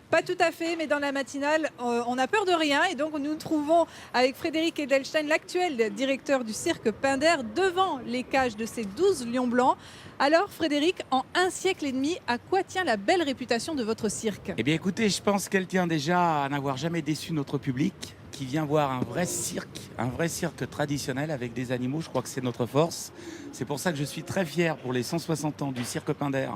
Pas tout à fait, mais dans la matinale, on n'a peur de rien. Et donc, nous nous trouvons avec Frédéric Edelstein, l'actuel directeur du cirque Pinder, devant les cages de ces 12 lions blancs. Alors, Frédéric, en un siècle et demi, à quoi tient la belle réputation de votre cirque? Eh bien écoutez, je pense qu'elle tient déjà à n'avoir jamais déçu notre public qui vient voir un vrai cirque traditionnel avec des animaux. Je crois que c'est notre force. C'est pour ça que je suis très fier pour les 160 ans du cirque Pinder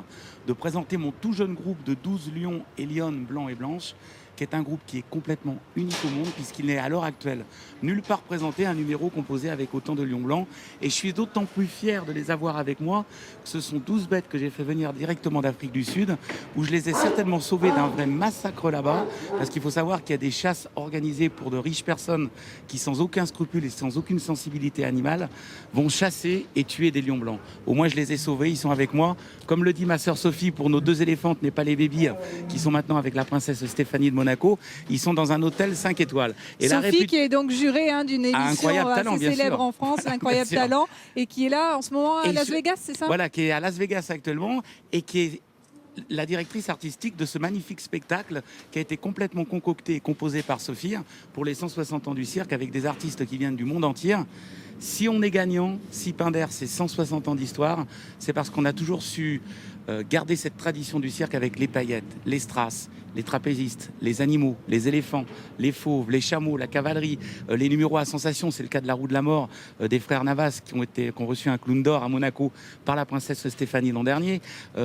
de présenter mon tout jeune groupe de 12 lions et lionnes blancs et blanches, qui est un groupe qui est complètement unique au monde puisqu'il n'est à l'heure actuelle nulle part présenté un numéro composé avec autant de lions blancs. Et je suis d'autant plus fier de les avoir avec moi que ce sont 12 bêtes que j'ai fait venir directement d'Afrique du Sud, où je les ai certainement sauvés d'un vrai massacre là-bas, parce qu'il faut savoir qu'il y a des chasses organisées pour de riches personnes qui, sans aucun scrupule et sans aucune sensibilité animale, vont chasser et tuer des lions blancs. Au moins je les ai sauvés, ils sont avec moi. Comme le dit ma sœur Sophie, pour nos 2 éléphantes, n'est pas les bébés qui sont maintenant avec la princesse Stéphanie de Monaco, ils sont dans un hôtel 5 étoiles. Et Sophie qui est donc jurée d'une émission talent, assez célèbre en France, Incroyable Talent, et qui est là en ce moment à Las Vegas, c'est ça? Voilà, qui est à Las Vegas actuellement et qui est la directrice artistique de ce magnifique spectacle qui a été complètement concocté et composé par Sophie pour les 160 ans du cirque avec des artistes qui viennent du monde entier. Si on est gagnant, si Pinder c'est 160 ans d'histoire, c'est parce qu'on a toujours su garder cette tradition du cirque avec les paillettes, les strass, les trapézistes, les animaux, les éléphants, les fauves, les chameaux, la cavalerie, les numéros à sensation. C'est le cas de la roue de la mort des frères Navas qui ont reçu un clown d'or à Monaco par la princesse Stéphanie l'an dernier.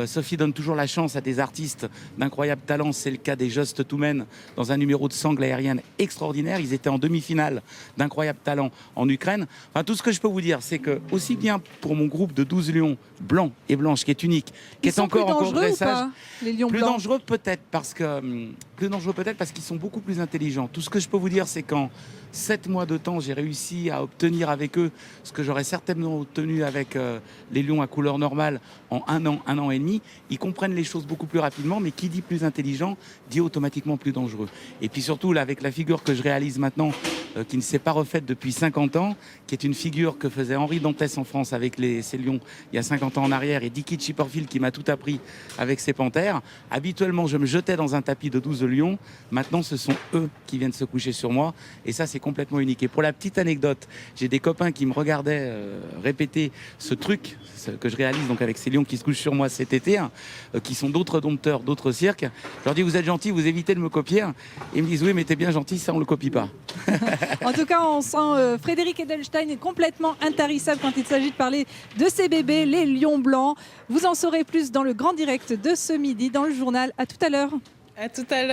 Sophie donne toujours la chance à des artistes d'incroyable talent. C'est le cas des Just Two Men dans un numéro de sangle aérienne extraordinaire. Ils étaient en demi-finale d'incroyable talent en Ukraine. Enfin, tout ce que je peux vous dire, c'est que aussi bien pour mon groupe de 12 lions blancs et blanches qui est unique, qui est encore en cours de dressage, les lions plus blancs dangereux peut-être parce qu'ils sont beaucoup plus intelligents. Tout ce que je peux vous dire, c'est qu'en 7 mois de temps, j'ai réussi à obtenir avec eux ce que j'aurais certainement obtenu avec les lions à couleur normale en un an et demi. Ils comprennent les choses beaucoup plus rapidement, mais qui dit plus intelligent dit automatiquement plus dangereux. Et puis surtout, là, avec la figure que je réalise maintenant, qui ne s'est pas refaite depuis 50 ans, qui est une figure que faisait Henri Dantès en France avec ces lions il y a 50 ans en arrière, et Dicky Chipperfield qui m'a tout appris avec ses panthères. Habituellement, je me jetais dans un tapis de 12 lions. Maintenant, ce sont eux qui viennent se coucher sur moi. Et ça, c'est complètement unique. Et pour la petite anecdote, j'ai des copains qui me regardaient répéter ce truc que je réalise donc avec ces lions qui se couchent sur moi cet été, qui sont d'autres dompteurs, d'autres cirques. Je leur dis, vous êtes gentils, vous évitez de me copier. Ils me disent, oui, mais t'es bien gentil, ça, on le copie pas. En tout cas, on sent Frédéric Edelstein est complètement intarissable quand il s'agit de parler de ces bébés, les lions blancs. Vous en saurez plus dans le grand direct de ce midi, dans le journal. À tout à l'heure. À tout à l'heure.